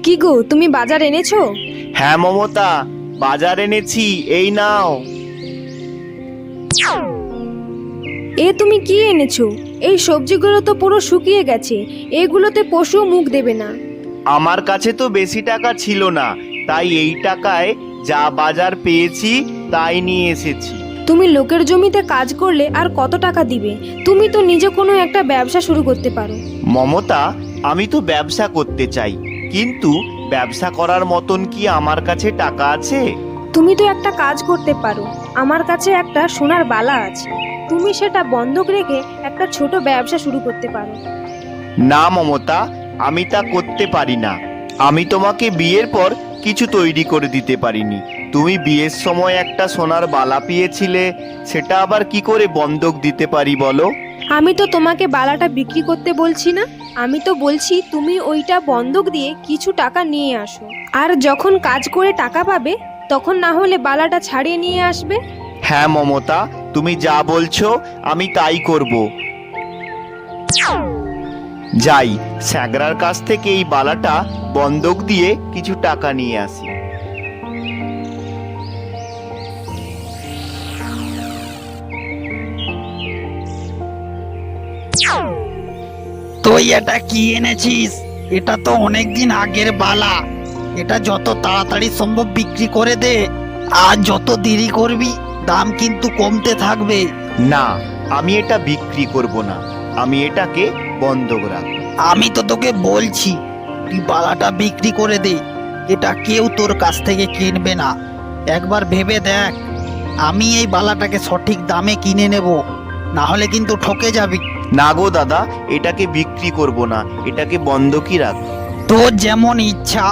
কি গো, তুমি বাজার এনেছো? হ্যাঁ মমতা, বাজার এনেছি, এই নাও। তুমি কি এনেছো? এই সবজিগুলো তো পুরো শুকিয়ে গেছে, এগুলোতে পশু মুখ দেবে না। আমার কাছে তো বেশি টাকা ছিল না, তাই এই টাকায় যা বাজার পেয়েছি তাই নিয়ে এসেছি। তুমি লোকের জমিতে কাজ করলে আর কত টাকা দিবে? তুমি তো নিজে কোনো একটা ব্যবসা শুরু করতে পারো। মমতা, আমি তো ব্যবসা করতে চাই, কিন্তু ব্যবসা করার মতন কি আমার কাছে টাকা আছে? তুমি তো একটা কাজ করতে পারো, আমার কাছে একটা সোনার বালা আছে, তুমি সেটা বন্ধক রেখে একটা ছোট ব্যবসা শুরু করতে পারো। না মমতা, আমি তা করতে পারি না। আমি তোমাকে বিয়ের পর কিছু তৈরি করে দিতে পারিনি। তুমি বিয়ের সময় একটা সোনার বালা পেয়েছিলে, সেটা আবার কি করে বন্ধক দিতে পারি বলো? আমি তো তোমাকে বালাটা বিক্রি করতে বলছি না, আমি তো বলছি তুমি ওইটা বন্ধক দিয়ে কিছু টাকা নিয়ে আসো, আর যখন কাজ করে টাকা পাবে তখন না হলে বালাটা ছাড়িয়ে নিয়ে আসবে। হ্যাঁ মমতা, তুমি যা বলছো আমি তাই করব। যাই, স্যাগরার কাছ থেকে এই বালাটা বন্ধক দিয়ে কিছু টাকা নিয়ে আসি। তুই এটা কি এনেছিস? এটা তো অনেকদিন আগের বালা। এটা যত তাড়াতাড়ি সম্ভব বিক্রি করে দে, আর যত দেরি করবি দাম কিন্তু কমতে থাকবে। না, আমি এটা বিক্রি করব না, আমি এটাকে বন্ধক রাখব। আমি তো তোকে বলছি তুই বালাটা বিক্রি করে দে, এটা কেউ তোর কাছ থেকে কিনবে না। একবার ভেবে দেখ, আমি এই বালাটাকে সঠিক দামে কিনে নেব, না হলে কিন্তু ঠকে যাবি। না গো দাদা, এটাকে বিক্রি করব না, এটাকে বন্ধকই রাখব। তোর যেমন ইচ্ছা,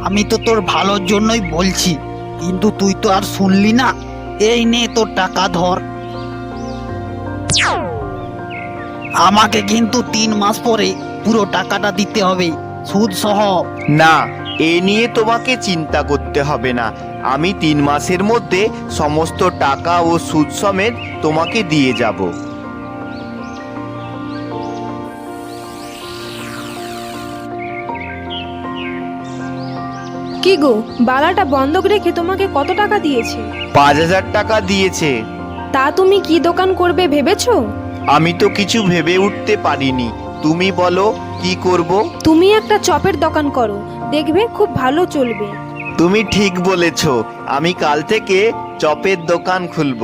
আমি তো তোর ভালোর জন্যই বলছি, কিন্তু তুই তো আর শুনলি না। এই নে তোর টাকা ধর। আমাকে কিন্তু 3 মাস পরে পুরো টাকাটা দিতে হবে, সুদ সহ। না, এ নিয়ে তোমাকে চিন্তা করতে হবে না, আমি 3 মাসের মধ্যে সমস্ত টাকা ও সুদ সমেত তোমাকে দিয়ে যাব। কি গো, বালাটা বন্ধক রেখে তোমাকে কত টাকা দিয়েছে? 5,000 টাকা দিয়েছে। তা তুমি কি দোকান করবে ভেবেছো? আমি তো কিছু ভেবে উঠতে পারিনি, তুমি বলো কি করব? তুমি একটা চপের দোকান করো, দেখবে খুব ভালো চলবে। তুমি ঠিক বলেছ, আমি কাল থেকে চপের দোকান খুলব।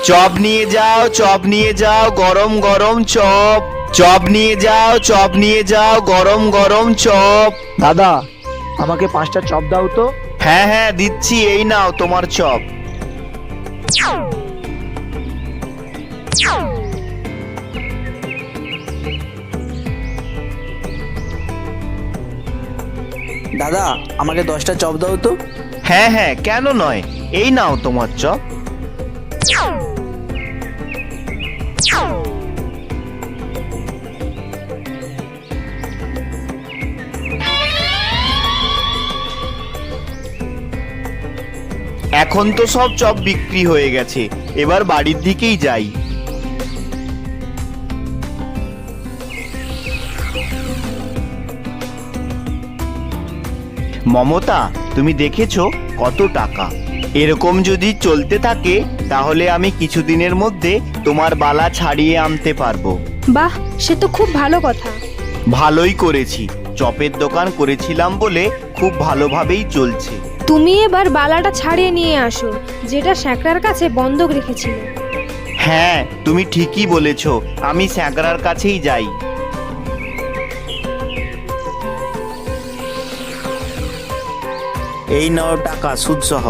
চপ নিয়ে যাও, চপ নিয়ে যাও, গরম গরম চপ। চপ নিয়ে যাও, চপ নিয়ে যাও, গরম গরম চপ। দাদা, আমাকে 5টা চপ দাও তো। হ্যাঁ হ্যাঁ দিচ্ছি, এই নাও তোমার চপ। দাদা, আমাকে 10টা চপ দাও তো। হ্যাঁ হ্যাঁ, কেন নয়, এই নাও তোমার চপ। এখন তো সব চপ বিক্রি হয়ে গেছে, এবার বাড়ির দিকেই যাই। মমতা, তুমি দেখেছো কত টাকা? এরকম যদি চলতে থাকে তাহলে আমি কিছুদিনের মধ্যে তোমার বালা ছাড়িয়ে আনতে পারবো। বাহ, সে তো খুব ভালো কথা। ভালোই করেছি, চপের দোকান করেছিলাম বলে খুব ভালোভাবেই চলছে। তুমি এবার বালাটা ছাড়িয়ে নিয়ে আসো, যেটা স্যাকরার কাছে বন্ধক রেখেছিল। হ্যাঁ, তুমি ঠিকই বলেছো, আমি স্যাকরার কাছেই যাই। এই নাও টাকা সুদ সহ।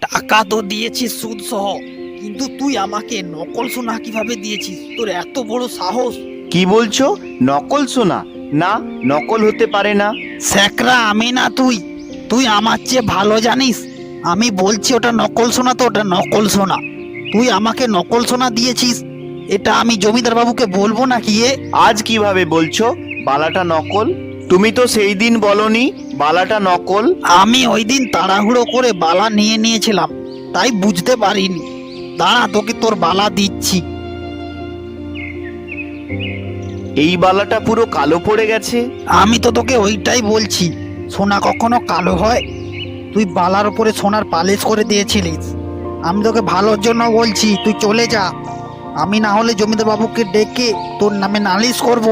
টাকা তো দিয়েছিস সুদ সহ, কিন্তু তুই আমাকে নকল সোনা কিভাবে দিয়েছিস? তোর এত বড় সাহস! কি বলছো? নকল সোনা? না, নকল হতে পারে না। স্যাকরা আমি না তুই, তুই আমার চেয়ে ভালো জানিস। আমি বলছি ওটা নকল সোনা, তো ওটা নকল সোনা। তুই আমাকে নকল সোনা দিয়েছিস, এটা আমি জমিদার বাবুকে বলবো নাকি? আজ কিভাবে বলছো বালাটা নকল? তুমি তো সেই দিন বলনি বালাটা নকল? আমি ওই দিন তাড়াহুড়ো করে বালা নিয়ে নিয়েছিলাম, তাই বুঝতে পারিনি। দাঁড়া, তোকে তোর বালা দিচ্ছি। এই বালাটা পুরো কালো পড়ে গেছে। আমি তো তোকে ওইটাই বলছি, সোনা কখনো কালো হয়? তুই বালার উপরে সোনার পালিশ করে দিয়েছিলিস। আমি তোকে ভালোর জন্য বলছি, তুই চলে যা। আমি না হলে জমিদার বাবুকে ডেকে তোর নামে নালিশ করব।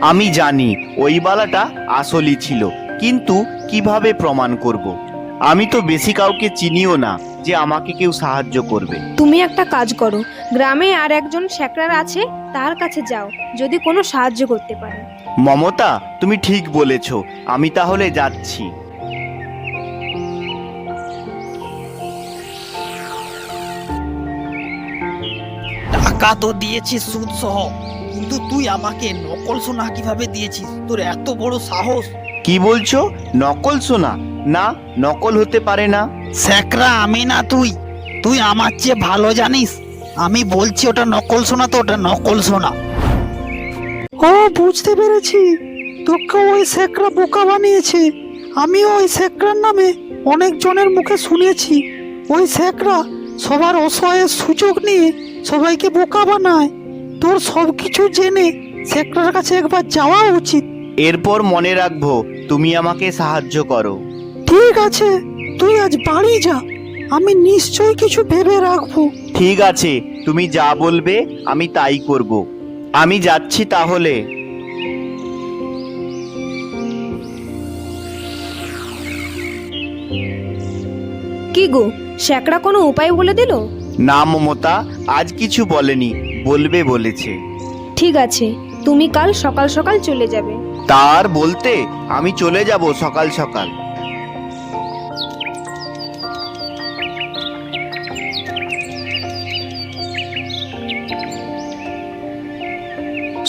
আমি জানি ওই বালাটা আসলই ছিল, কিন্তু কিভাবে প্রমাণ করব? আমি তো বেশি কাউকে চিনিও না যে আমাকে কেউ সাহায্য করবে। তুমি একটা কাজ করো, গ্রামে আর একজন শ্যাকরার আছে, তার কাছে যাও, যদি কোনো সাহায্য করতে পারে। মমতা, তুমি ঠিক বলেছ, আমি তাহলে যাচ্ছি। টাকা তো দিয়েছিস সুদ সহ, কিন্তু তুই আমাকে নকল সোনা কিভাবে দিয়েছিস? তোর এত বড় সাহস! কি বলছো? নকল সোনা? না, নকল হতে পারে না। স্যাকরা আমি না, তুই তুই আমার চেয়ে ভালো জানিস। আমি বলছি ওটা নকল সোনা, তো ওটা নকল সোনা। ও, বুঝতে পেরেছি, তোকে ওই স্যাকরা বোকা বানিয়েছে। আমিও ওই স্যাকরার নামে অনেক জনের মুখে শুনেছি। ওই স্যাকরা সবার অসহায়ের সুযোগ নিয়ে সবাইকে বোকা বানায়। তোর সব কিছু জেনে স্যাকরার কাছে একবার যাওয়া উচিত। এরপর মনে রাখবো, তুমি আমাকে সাহায্য করো। ঠিক আছে, তুই আজ বাড়ি যা, আমি নিশ্চয়ই কিছু ভেবে রাখবো। ঠিক আছে, তুমি যা বলবে আমি তাই করব। আমি যাচ্ছি তাহলে। কি গো, শ্যাকরা কোনো উপায় বলে দিল? না মমতা, আজ কিছু বলেনি, বলবে বলেছে। ঠিক আছে, তুমি কাল সকাল সকাল চলে যাবে। তার বলতে আমি চলে যাব সকাল সকাল।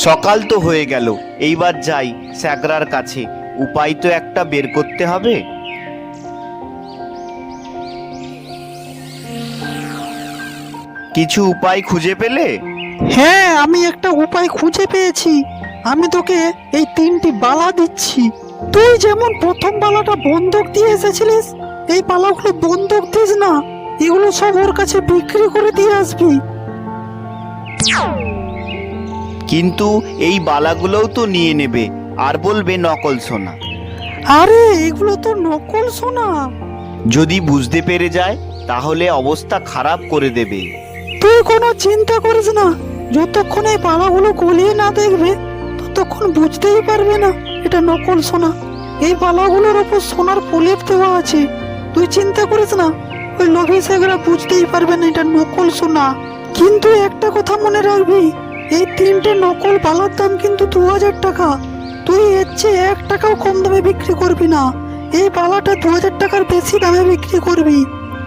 সকাল তো হয়ে গেল, এইবার যাই স্যাকরার কাছে। উপায় তো একটা বের করতে হবে। কিছু উপায় খুঁজে পেলে? হ্যাঁ, আমি একটা উপায় খুঁজে পেয়েছি। আমি তোকে এই 3টি বালা দিচ্ছি। তুই যেমন প্রথম বালাটা বন্ধক দিয়ে এসেছিলিস, এই বালাগুলো বন্ধক দিস না, এগুলো সব ওর কাছে বিক্রি করে দিয়ে আসবি। কিন্তু এই বালাগুলোও তো নিয়ে নেবে আর বলবে নকল সোনা। আরে, এগুলো তো নকল সোনা। যদি বুঝতে পেরে যায় তাহলে অবস্থা খারাপ করে দেবে। তুই কোনো চিন্তা করিস না, যতক্ষণ এই বালাগুলো গলিয়ে না দেখবে ততক্ষণ বুঝতেই পারবে না এটা নকল সোনা। এই বালাগুলোর ওপর সোনার প্রলেপ দেওয়া আছে। তুই চিন্তা করিস না, ওই লোভী সেগরা বুঝতেই পারবে না এটা নকল সোনা। কিন্তু একটা কথা মনে রাখবি, এই 3টে নকল বালার দাম কিন্তু 2000 টাকা। তুই এর চেয়ে 1 টাকাও কম দামে বিক্রি করবি না। এই বালাটা 2000 টাকার বেশি দামে বিক্রি করবি।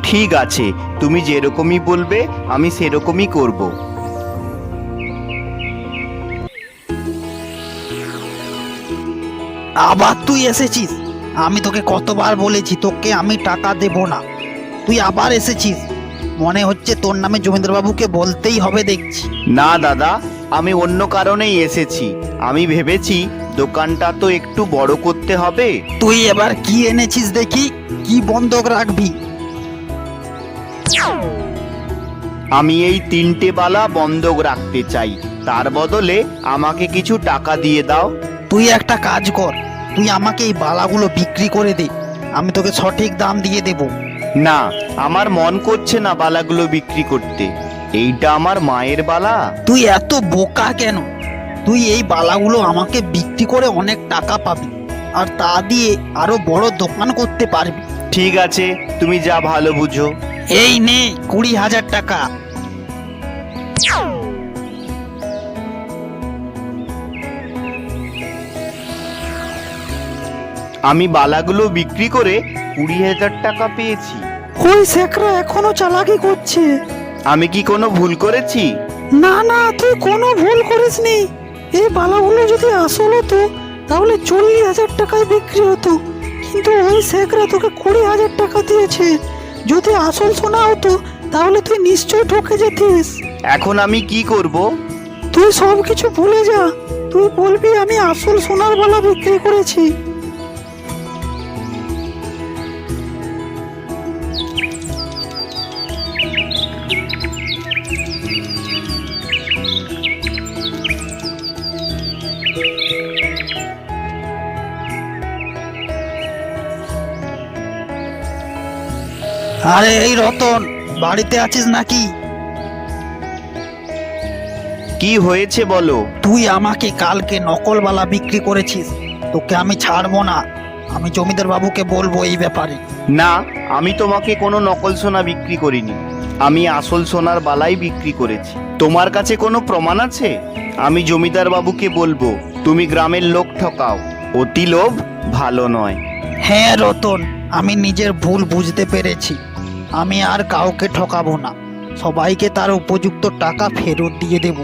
ঠিক আছে, তুমি যেরকমই বলবে আমি সেরকমই করব। আবার তুই এসেছিস? আমি তোকে কতবার বলেছি তোকে আমি টাকা দেব না, তুই আবার এসেছিস। মনে হচ্ছে তোর নামে জমিদার বাবুকে বলতেই হবে দেখছি। না দাদা, আমি অন্য কারণেই এসেছি। আমি ভেবেছি দোকানটা তো একটু বড় করতে হবে। তুই এবার কি এনেছিস দেখি, কি বন্ধক রাখবি? আমি এই 3টে বালা বন্ধক রাখতে চাই, তার বদলে আমাকে কিছু টাকা দিয়ে দাও। তুই একটা কাজ কর, তুই আমাকে এই বালাগুলো বিক্রি করে দে, আমি তোকে সঠিক দাম দিয়ে দেব। না, আমার মন করছে না বালাগুলো বিক্রি করতে। এইটা আমার মায়ের বালা। তুই এত বোকা কেন? তুই এই বালাগুলো আমাকে বিক্রি করে অনেক টাকা পাবি, আর তা দিয়ে আরো বড় দোকান করতে পারবি। ঠিক আছে, তুমি যা ভালো বুঝো। এই নে 20,000 টাকা। আমি বালাগুলো বিক্রি করে 20,000 টাকা পেয়েছি। ওই শেখরা এখনো চালাকি করছে। আমি কি কোনো ভুল করেছি? না না, তুই কোনো ভুল করিসনি। এই বালাগুলো যদি আসল হতো তাহলে 40,000 টাকায় বিক্রি হতো, কিন্তু ওই শেখরা তোকে 20,000 টাকা দিয়েছে। যদি আসল সোনা হতো তাহলে তুই নিশ্চয় ঠকে যেতিস। এখন আমি কি করব? তুই সব কিছু ভুলে যা, তুই বলবি আমি আসল সোনার বালা বিক্রি করেছি। আরে এই রতন, বাড়িতে আছিস নাকি? কি হয়েছে বলো? তুই আমাকে কালকে নকল বালা বিক্রি করেছিস, তোকে আমি ছাড়বো না। আমি জমিদার বাবুকে বলবো এই ব্যাপারে। না, আমি তোমাকে কোনো নকল সোনা বিক্রি করিনি। আমি আসল সোনার বালাই বিক্রি করেছি। তোমার কাছে কোনো প্রমাণ আছে? আমি জমিদার বাবুকে বলবো তুমি গ্রামের লোক ঠকাও। অতি লোভ ভালো নয়। হ্যাঁ রতন, আমি নিজের ভুল বুঝতে পেরেছি। আমি আর কাউকে ঠকাবো না, সবাইকে তার উপযুক্ত টাকা ফেরত দিয়ে দেব।